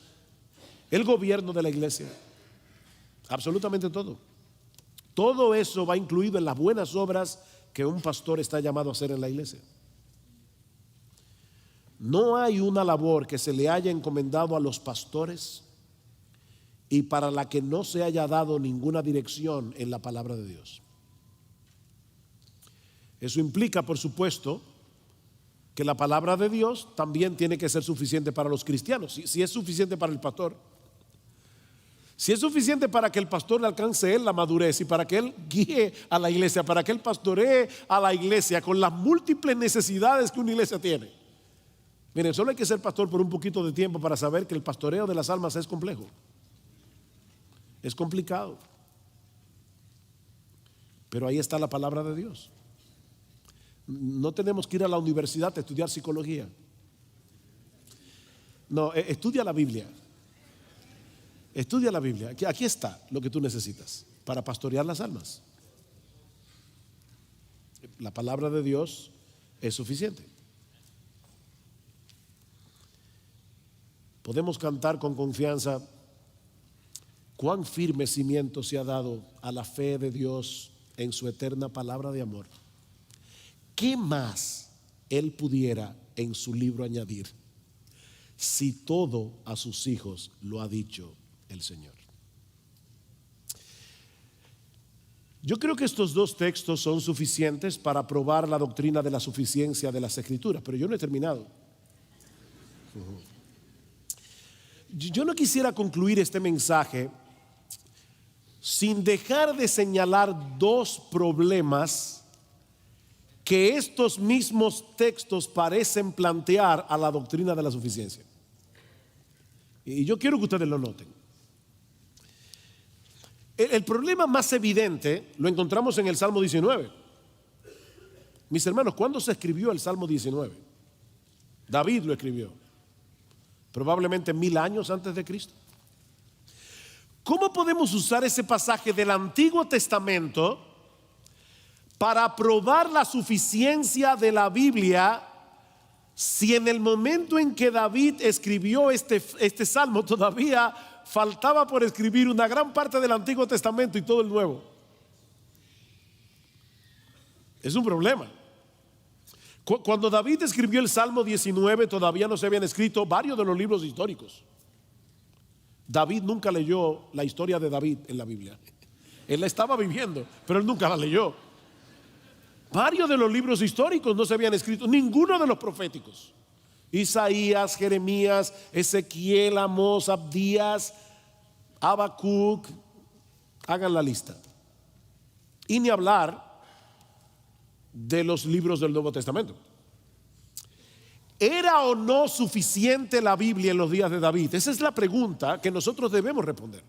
el gobierno de la iglesia, absolutamente todo. Todo eso va incluido en las buenas obras que un pastor está llamado a hacer en la iglesia. No hay una labor que se le haya encomendado a los pastores y para la que no se haya dado ninguna dirección en la palabra de Dios. Eso implica, por supuesto, que la palabra de Dios también tiene que ser suficiente para los cristianos. Si es suficiente para el pastor, si es suficiente para que el pastor le alcance él la madurez y para que él guíe a la iglesia, para que él pastoree a la iglesia con las múltiples necesidades que una iglesia tiene. Miren, solo hay que ser pastor por un poquito de tiempo para saber que el pastoreo de las almas es complejo, es complicado. Pero ahí está la palabra de Dios. No tenemos que ir a la universidad a estudiar psicología. No, estudia la Biblia. Estudia la Biblia. Aquí está lo que tú necesitas para pastorear las almas. La palabra de Dios es suficiente. Podemos cantar con confianza: cuán firme cimiento se ha dado a la fe de Dios en su eterna palabra de amor. ¿Qué más Él pudiera en su libro añadir, si todo a sus hijos lo ha dicho el Señor? Yo creo que estos dos textos son suficientes para probar la doctrina de la suficiencia de las Escrituras, pero yo no he terminado. Yo no quisiera concluir este mensaje sin dejar de señalar dos problemas que estos mismos textos parecen plantear a la doctrina de la suficiencia. Y yo quiero que ustedes lo noten. El problema más evidente lo encontramos en el Salmo 19. Mis hermanos, ¿cuándo se escribió el Salmo 19? David lo escribió, probablemente 1000 años antes de Cristo. ¿Cómo podemos usar ese pasaje del Antiguo Testamento para probar la suficiencia de la Biblia, si en el momento en que David escribió este salmo todavía faltaba por escribir una gran parte del Antiguo Testamento y todo el Nuevo? Es un problema. Cuando David escribió el Salmo 19 todavía no se habían escrito varios de los libros históricos. David nunca leyó la historia de David en la Biblia. Él la estaba viviendo, pero él nunca la leyó. Varios de los libros históricos no se habían escrito, ninguno de los proféticos. Isaías, Jeremías, Ezequiel, Amós, Abdías, Habacuc, hagan la lista. Y ni hablar de los libros del Nuevo Testamento. ¿Era o no suficiente la Biblia en los días de David? Esa es la pregunta que nosotros debemos responder.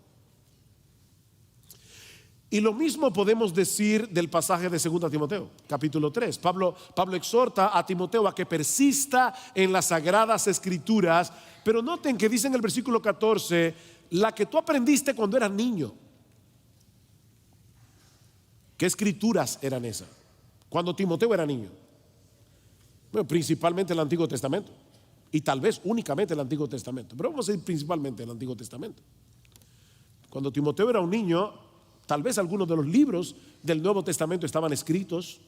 Y lo mismo podemos decir del pasaje de 2 Timoteo, capítulo 3. Pablo exhorta a Timoteo a que persista en las sagradas escrituras, pero noten que dice en el versículo 14, la que tú aprendiste cuando eras niño. ¿Qué escrituras eran esas? Cuando Timoteo era niño. Bueno, principalmente el Antiguo Testamento, y tal vez únicamente el Antiguo Testamento, pero vamos a decir principalmente el Antiguo Testamento. Cuando Timoteo era un niño, tal vez algunos de los libros del Nuevo Testamento estaban escritos,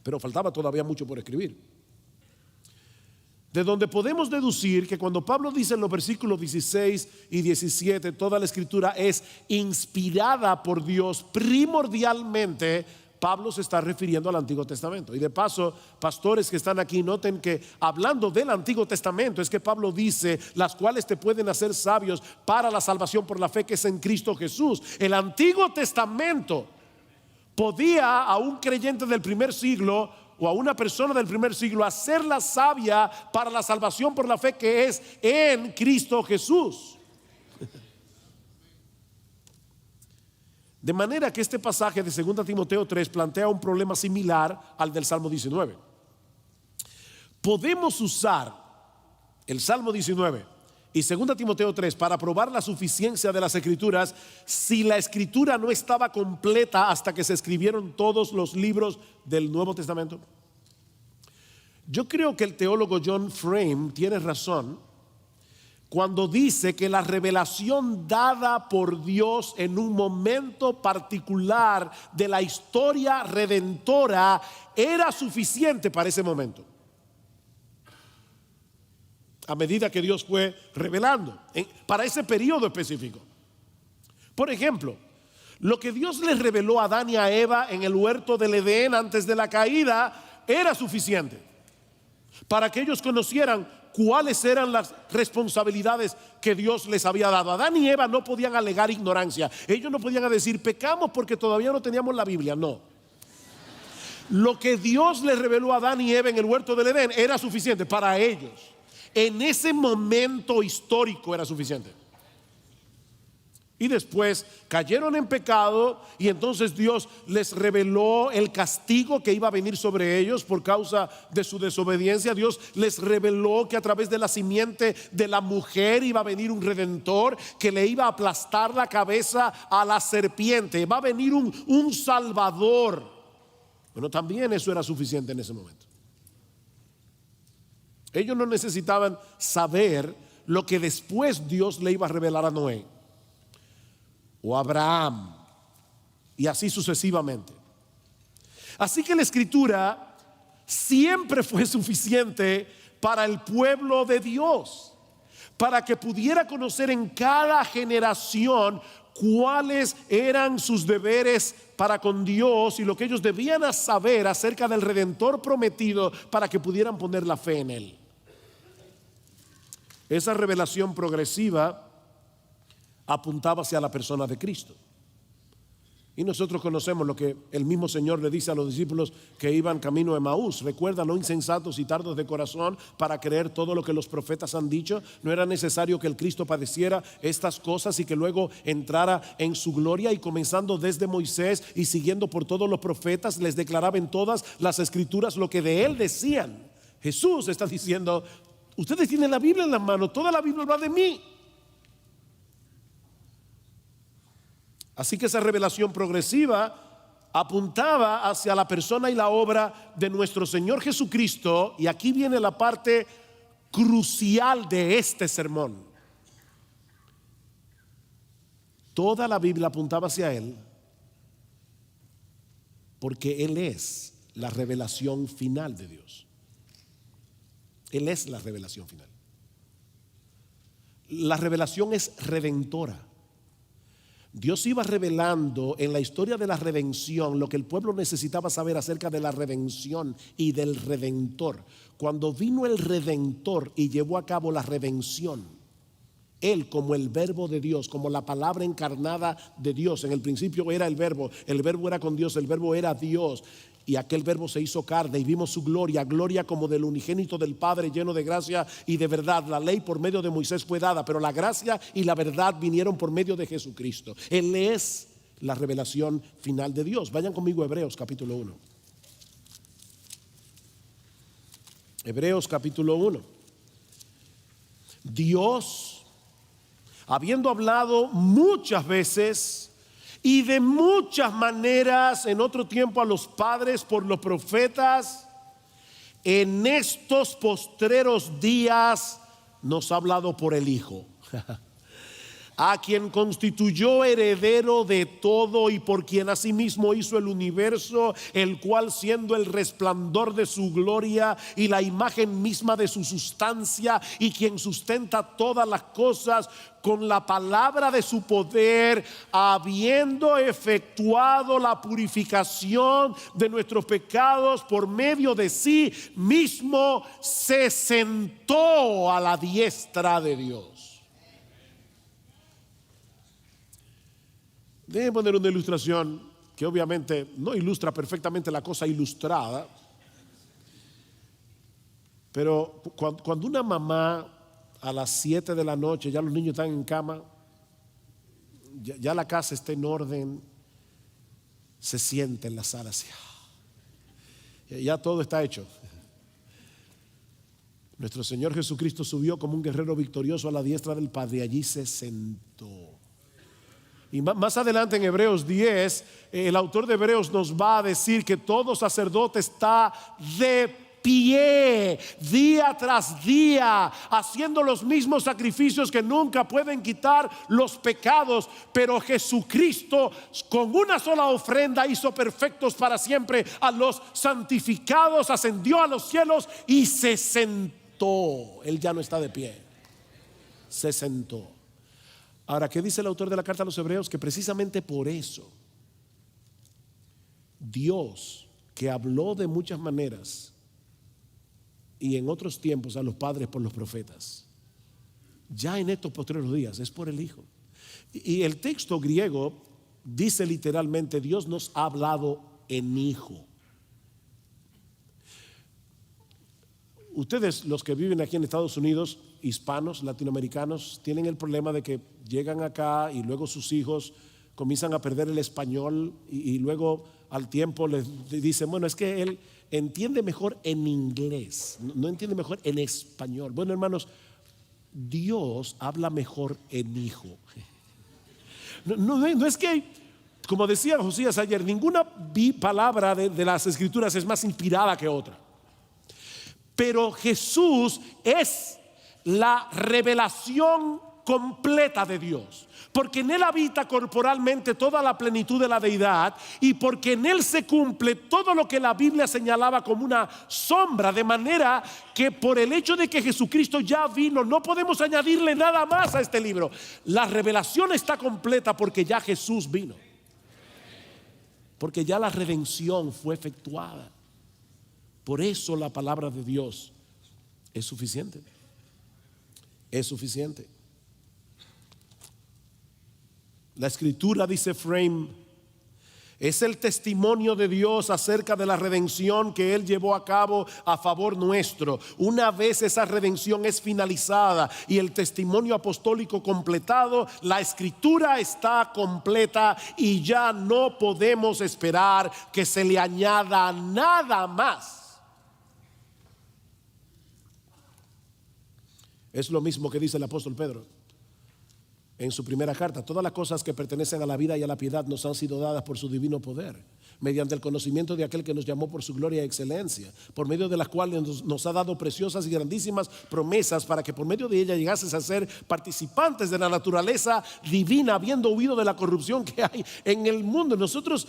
pero faltaba todavía mucho por escribir. De donde podemos deducir que cuando Pablo dice en los versículos 16 y 17, toda la escritura es inspirada por Dios, primordialmente Pablo se está refiriendo al Antiguo Testamento. Y de paso, pastores que están aquí, noten que hablando del Antiguo Testamento es que Pablo dice, las cuales te pueden hacer sabios para la salvación por la fe que es en Cristo Jesús. El Antiguo Testamento podía a un creyente del primer siglo o a una persona del primer siglo hacerla sabia para la salvación por la fe que es en Cristo Jesús. De manera que este pasaje de 2 Timoteo 3 plantea un problema similar al del Salmo 19. Podemos usar el Salmo 19 y 2 Timoteo 3 para probar la suficiencia de las Escrituras si la Escritura no estaba completa hasta que se escribieron todos los libros del Nuevo Testamento. Yo creo que el teólogo John Frame tiene razón cuando dice que la revelación dada por Dios en un momento particular de la historia redentora era suficiente para ese momento. A medida que Dios fue revelando para ese periodo específico. Por ejemplo, lo que Dios les reveló a Adán y a Eva en el huerto del Edén antes de la caída era suficiente para que ellos conocieran cuáles eran las responsabilidades que Dios les había dado. Adán y Eva no podían alegar ignorancia. Ellos no podían decir pecamos porque todavía no teníamos la Biblia. No. Lo que Dios les reveló a Adán y Eva en el huerto del Edén era suficiente para ellos. En ese momento histórico era suficiente. Y después cayeron en pecado y entonces Dios les reveló el castigo que iba a venir sobre ellos por causa de su desobediencia. Dios les reveló que a través de la simiente de la mujer iba a venir un redentor que le iba a aplastar la cabeza a la serpiente. Va a venir un salvador. Bueno, también eso era suficiente en ese momento. Ellos no necesitaban saber lo que después Dios le iba a revelar a Noé o Abraham, y así sucesivamente. Así que la escritura siempre fue suficiente para el pueblo de Dios, para que pudiera conocer en cada generación cuáles eran sus deberes para con Dios y lo que ellos debían saber acerca del Redentor prometido para que pudieran poner la fe en Él. Esa revelación progresiva apuntaba hacia la persona de Cristo. Y nosotros conocemos lo que el mismo Señor le dice a los discípulos que iban camino a Emaús. Recuerda, no insensatos y tardos de corazón para creer todo lo que los profetas han dicho. No era necesario que el Cristo padeciera estas cosas y que luego entrara en su gloria. Y comenzando desde Moisés y siguiendo por todos los profetas, les declaraba en todas las escrituras lo que de él decían. Jesús está diciendo: ustedes tienen la Biblia en las manos, toda la Biblia va de mí. Así que esa revelación progresiva apuntaba hacia la persona y la obra de nuestro Señor Jesucristo. Y aquí viene la parte crucial de este sermón. Toda la Biblia apuntaba hacia Él porque Él es la revelación final de Dios. Él es la revelación final. La revelación es redentora. Dios iba revelando en la historia de la redención lo que el pueblo necesitaba saber acerca de la redención y del Redentor. Cuando vino el Redentor y llevó a cabo la redención, Él como el verbo de Dios, como la palabra encarnada de Dios. En el principio era el verbo era con Dios, el verbo era Dios. Y aquel verbo se hizo carne y vimos su gloria, gloria como del unigénito del Padre, lleno de gracia y de verdad. La ley por medio de Moisés fue dada, pero la gracia y la verdad vinieron por medio de Jesucristo. Él es la revelación final de Dios. Vayan conmigo a Hebreos capítulo 1. Hebreos capítulo 1. Dios, habiendo hablado muchas veces y de muchas maneras en otro tiempo a los padres por los profetas, en estos postreros días nos ha hablado por el Hijo, a quien constituyó heredero de todo y por quien asimismo hizo el universo, el cual siendo el resplandor de su gloria y la imagen misma de su sustancia, y quien sustenta todas las cosas con la palabra de su poder, habiendo efectuado la purificación de nuestros pecados por medio de sí mismo, se sentó a la diestra de Dios. Déjenme poner una ilustración que obviamente no ilustra perfectamente la cosa ilustrada, pero cuando una mamá a las 7 de la noche, ya los niños están en cama, ya la casa está en orden, se sienta en la sala así, ya todo está hecho. Nuestro Señor Jesucristo subió como un guerrero victorioso a la diestra del Padre y allí se sentó. Y más adelante en Hebreos 10, el autor de Hebreos nos va a decir que todo sacerdote está de pie, día tras día, haciendo los mismos sacrificios que nunca pueden quitar los pecados. Pero Jesucristo con una sola ofrenda hizo perfectos para siempre a los santificados, ascendió a los cielos y se sentó. Él ya no está de pie, se sentó. Ahora, ¿qué dice el autor de la carta a los Hebreos? Que precisamente por eso Dios, que habló de muchas maneras y en otros tiempos a los padres por los profetas, ya en estos postreros días es por el Hijo. Y el texto griego dice literalmente: Dios nos ha hablado en Hijo. Ustedes, los que viven aquí en Estados Unidos, hispanos, latinoamericanos, tienen el problema de que llegan acá y luego sus hijos comienzan a perder el español y luego al tiempo les dicen, bueno, es que él entiende mejor en inglés, no entiende mejor en español. Bueno, hermanos, Dios habla mejor en hijo. No es que, como decía Josías ayer, ninguna palabra de las Escrituras es más inspirada que otra. Pero Jesús es la revelación completa de Dios, porque en Él habita corporalmente toda la plenitud de la deidad y porque en Él se cumple todo lo que la Biblia señalaba como una sombra, de manera que por el hecho de que Jesucristo ya vino, no podemos añadirle nada más a este libro. La revelación está completa porque ya Jesús vino, porque ya la redención fue efectuada. Por eso la palabra de Dios es suficiente. Es suficiente. La Escritura, dice Frame, es el testimonio de Dios acerca de la redención que Él llevó a cabo a favor nuestro. Una vez esa redención es finalizada y el testimonio apostólico completado, la Escritura está completa y ya no podemos esperar que se le añada nada más. Es lo mismo que dice el apóstol Pedro en su primera carta. Todas las cosas que pertenecen a la vida y a la piedad nos han sido dadas por su divino poder, mediante el conocimiento de aquel que nos llamó por su gloria y excelencia, por medio de las cuales nos ha dado preciosas y grandísimas promesas, para que por medio de ella llegases a ser participantes de la naturaleza divina, habiendo huido de la corrupción que hay en el mundo. Nosotros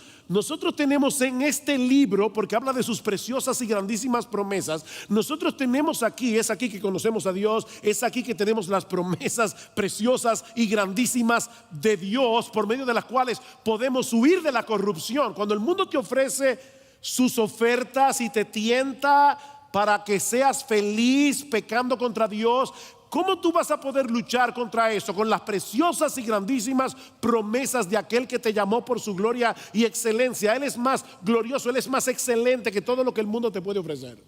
tenemos en este libro, porque habla de sus preciosas y grandísimas promesas, nosotros tenemos aquí, es aquí que conocemos a Dios, es aquí que tenemos las promesas preciosas y grandísimas de Dios, por medio de las cuales podemos huir de la corrupción. Cuando el mundo te ofrece sus ofertas y te tienta para que seas feliz pecando contra Dios, ¿cómo tú vas a poder luchar contra eso? Con las preciosas y grandísimas promesas de aquel que te llamó por su gloria y excelencia. Él es más glorioso, Él es más excelente que todo lo que el mundo te puede ofrecer.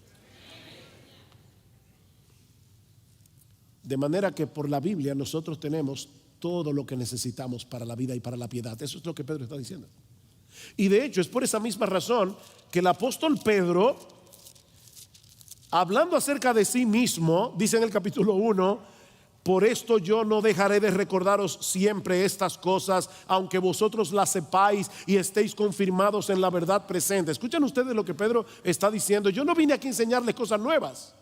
De manera que por la Biblia nosotros tenemos todo lo que necesitamos para la vida y para la piedad. Eso es lo que Pedro está diciendo. Y de hecho es por esa misma razón que el apóstol Pedro, hablando acerca de sí mismo, dice en el capítulo 1: por esto yo no dejaré de recordaros siempre estas cosas, aunque vosotros las sepáis y estéis confirmados en la verdad presente. Escuchen ustedes lo que Pedro está diciendo. Yo no vine aquí a enseñarles cosas nuevas.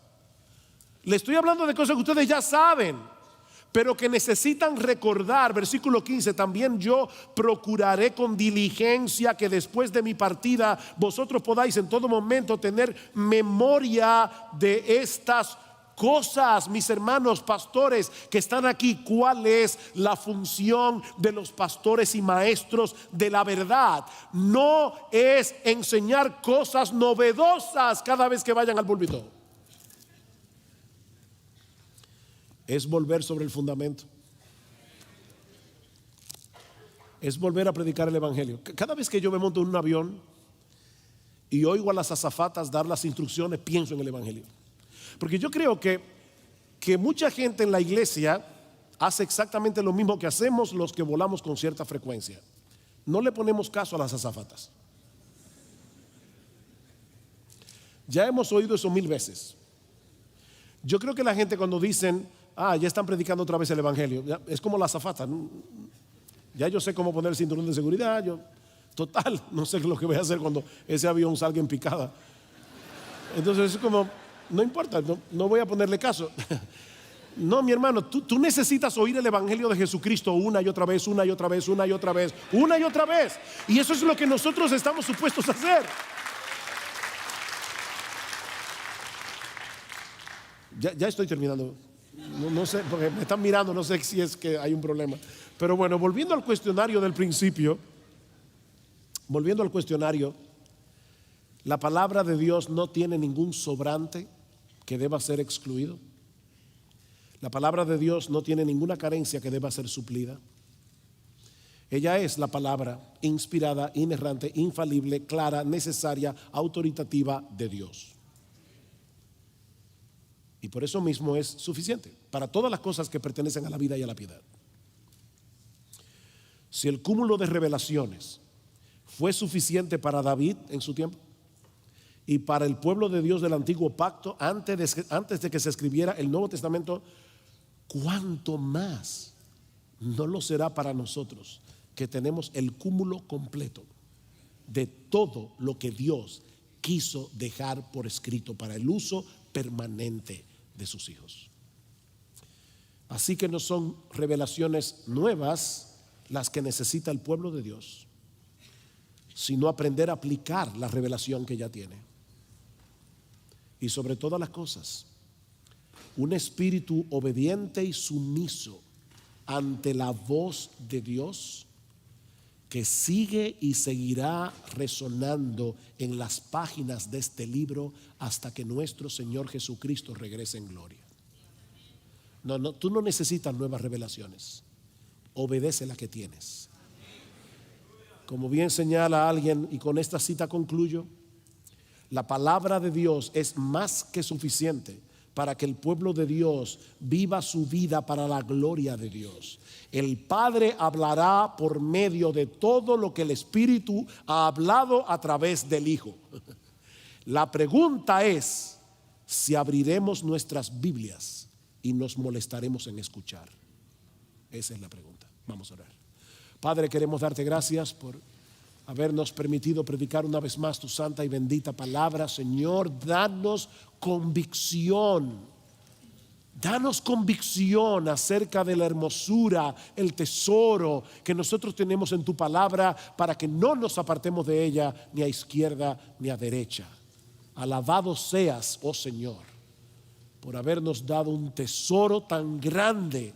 Le estoy hablando de cosas que ustedes ya saben, pero que necesitan recordar. Versículo 15: también yo procuraré con diligencia que después de mi partida vosotros podáis en todo momento tener memoria de estas cosas. Mis hermanos pastores que están aquí, ¿cuál es la función de los pastores y maestros de la verdad? No es enseñar cosas novedosas cada vez que vayan al púlpito. Es volver sobre el fundamento. Es volver a predicar el evangelio. Cada vez que yo me monto en un avión y oigo a las azafatas dar las instrucciones, pienso en el evangelio. Porque yo creo que mucha gente en la iglesia hace exactamente lo mismo que hacemos los que volamos con cierta frecuencia. No le ponemos caso a las azafatas. Ya hemos oído eso 1000 veces. Yo creo que la gente, cuando dicen ya están predicando otra vez el evangelio, es como la azafata. Ya yo sé cómo poner el cinturón de seguridad. Total, no sé lo que voy a hacer cuando ese avión salga en picada. Entonces es como, no importa, no voy a ponerle caso. No, mi hermano, tú necesitas oír el evangelio de Jesucristo una y otra vez, una y otra vez, una y otra vez, una y otra vez. Y eso es lo que nosotros estamos supuestos a hacer. Ya estoy terminando. No sé, porque me están mirando, no sé si es que hay un problema. Pero bueno, volviendo al cuestionario del principio, la palabra de Dios no tiene ningún sobrante que deba ser excluido. La palabra de Dios no tiene ninguna carencia que deba ser suplida. Ella es la palabra inspirada, inerrante, infalible, clara, necesaria, autoritativa de Dios. Y por eso mismo es suficiente para todas las cosas que pertenecen a la vida y a la piedad. Si el cúmulo de revelaciones fue suficiente para David en su tiempo y para el pueblo de Dios del antiguo pacto antes de que se escribiera el Nuevo Testamento, ¿cuánto más no lo será para nosotros, que tenemos el cúmulo completo de todo lo que Dios quiso dejar por escrito para el uso permanente de sus hijos? Así que no son revelaciones nuevas las que necesita el pueblo de Dios, sino aprender a aplicar la revelación que ya tiene. Y sobre todas las cosas, un espíritu obediente y sumiso ante la voz de Dios, que sigue y seguirá resonando en las páginas de este libro hasta que nuestro Señor Jesucristo regrese en gloria. No, tú no necesitas nuevas revelaciones. Obedece la que tienes. Como bien señala alguien, y con esta cita concluyo, la palabra de Dios es más que suficiente para que el pueblo de Dios viva su vida para la gloria de Dios. El Padre hablará por medio de todo lo que el Espíritu ha hablado a través del Hijo. La pregunta es si abriremos nuestras Biblias y nos molestaremos en escuchar. Esa es la pregunta. Vamos a orar. Padre, queremos darte gracias por habernos permitido predicar una vez más tu santa y bendita palabra. Señor, danos convicción. Danos convicción acerca de la hermosura, el tesoro que nosotros tenemos en tu palabra, para que no nos apartemos de ella ni a izquierda ni a derecha. Alabado seas, oh Señor, por habernos dado un tesoro tan grande,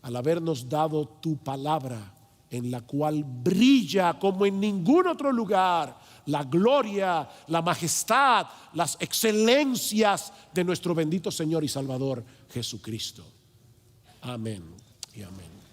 al habernos dado tu palabra, en la cual brilla como en ningún otro lugar la gloria, la majestad, las excelencias de nuestro bendito Señor y Salvador Jesucristo. Amén y amén.